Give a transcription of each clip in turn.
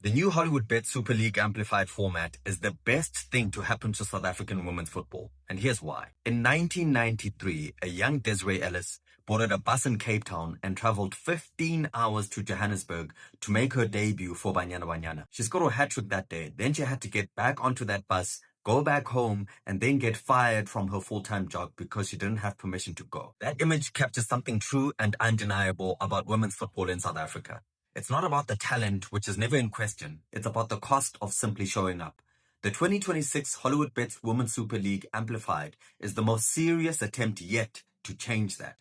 The new Hollywoodbets Super League Amplified format is the best thing to happen to South African women's football, and here's why. In 1993, a young Desiree Ellis boarded a bus in Cape Town and traveled 15 hours to Johannesburg to make her debut for Banyana Banyana. She scored a hat-trick that day, then she had to get back onto that bus, go back home, and then get fired from her full-time job because she didn't have permission to go. That image captures something true and undeniable about women's football in South Africa. It's not about the talent, which is never in question. It's about the cost of simply showing up. The 2026 Hollywoodbets Women's Super League Amplified is the most serious attempt yet to change that.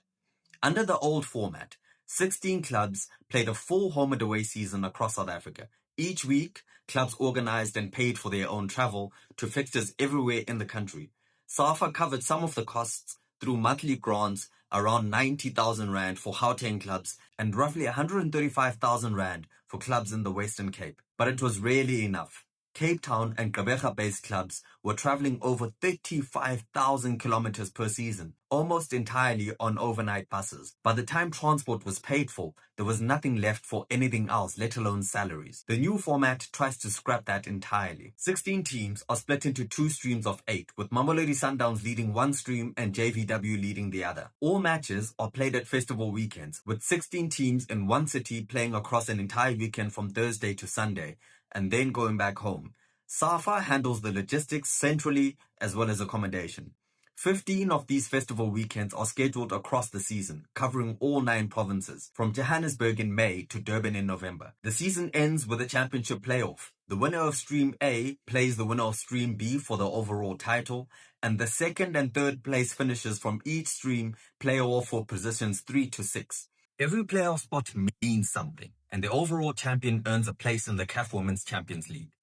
Under the old format, 16 clubs played a full home and away season across South Africa. Each week, clubs organized and paid for their own travel to fixtures everywhere in the country. SAFA covered some of the costs through monthly grants, around 90,000 Rand for Gauteng clubs and roughly 135,000 Rand for clubs in the Western Cape. But it was rarely enough. Cape Town and Gqeberha-based clubs were traveling over 35,000 kilometers per season, almost entirely on overnight buses. By the time transport was paid for, there was nothing left for anything else, let alone salaries. The new format tries to scrap that entirely. 16 teams are split into 2 streams of 8, with Mamelodi Sundowns leading one stream and JVW leading the other. All matches are played at festival weekends, with 16 teams in one city playing across an entire weekend from Thursday to Sunday, and then going back home. SAFA handles the logistics centrally as well as accommodation. 15 of these festival weekends are scheduled across the season, covering all 9 provinces, from Johannesburg in May to Durban in November. The season ends with a championship playoff. The winner of Stream A plays the winner of Stream B for the overall title, and the second and third place finishers from each stream play off for positions 3 to 6. Every playoff spot means something, and the overall champion earns a place in the CAF Women's Champions League.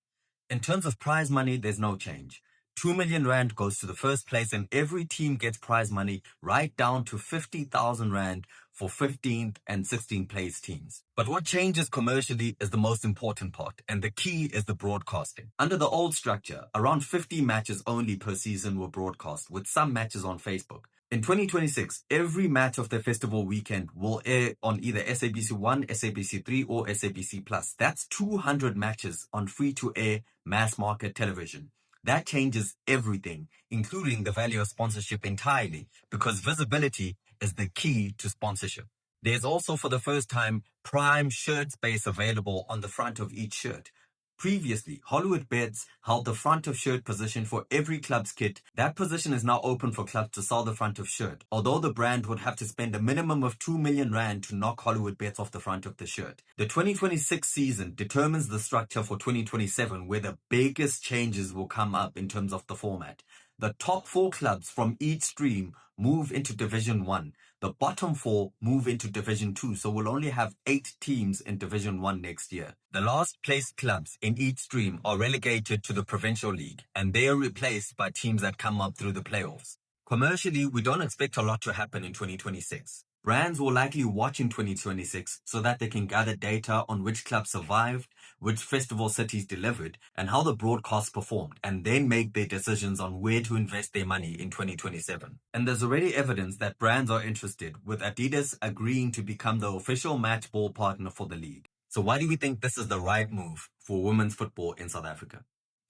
In terms of prize money, there's no change. 2 million Rand goes to the first place, and every team gets prize money right down to 50,000 Rand for 15th and 16th place teams. But what changes commercially is the most important part, and the key is the broadcasting. Under the old structure, around 50 matches only per season were broadcast, with some matches on Facebook. In 2026, every match of the festival weekend will air on either SABC1, SABC3 or SABC+. That's 200 matches on free-to-air mass market television. That changes everything, including the value of sponsorship entirely, because visibility is the key to sponsorship. There's also, for the first time, prime shirt space available on the front of each shirt. Previously, Hollywoodbets held the front of shirt position for every club's kit. That position is now open for clubs to sell the front of shirt, although the brand would have to spend a minimum of 2 million Rand to knock Hollywoodbets off the front of the shirt. The 2026 season determines the structure for 2027, where the biggest changes will come up in terms of the format. The top 4 clubs from each stream move into Division 1. The bottom 4 move into Division 2, so we'll only have 8 teams in Division 1 next year. The last placed clubs in each stream are relegated to the Provincial League, and they are replaced by teams that come up through the playoffs. Commercially, we don't expect a lot to happen in 2026. Brands will likely watch in 2026 so that they can gather data on which clubs survived, which festival cities delivered, and how the broadcast performed, and then make their decisions on where to invest their money in 2027. And there's already evidence that brands are interested, with Adidas agreeing to become the official match ball partner for the league. So why do we think this is the right move for women's football in South Africa?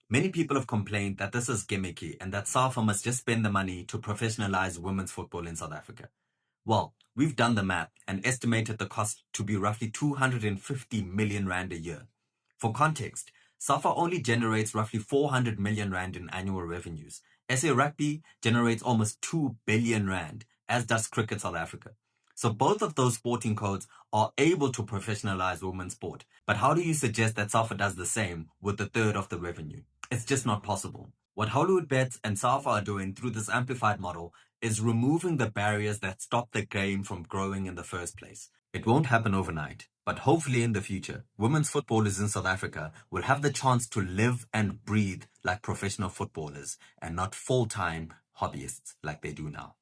Many people have complained that this is gimmicky and that SAFA must just spend the money to professionalize women's football in South Africa. Well, we've done the math and estimated the cost to be roughly 250 million Rand a year. For context, SAFA only generates roughly 400 million Rand in annual revenues. SA Rugby generates almost 2 billion Rand, as does Cricket South Africa. So both of those sporting codes are able to professionalize women's sport. But how do you suggest that SAFA does the same with a third of the revenue? It's just not possible. What Hollywoodbets and SAFA are doing through this amplified model is removing the barriers that stop the game from growing in the first place. It won't happen overnight, but hopefully in the future, women's footballers in South Africa will have the chance to live and breathe like professional footballers and not full-time hobbyists like they do now.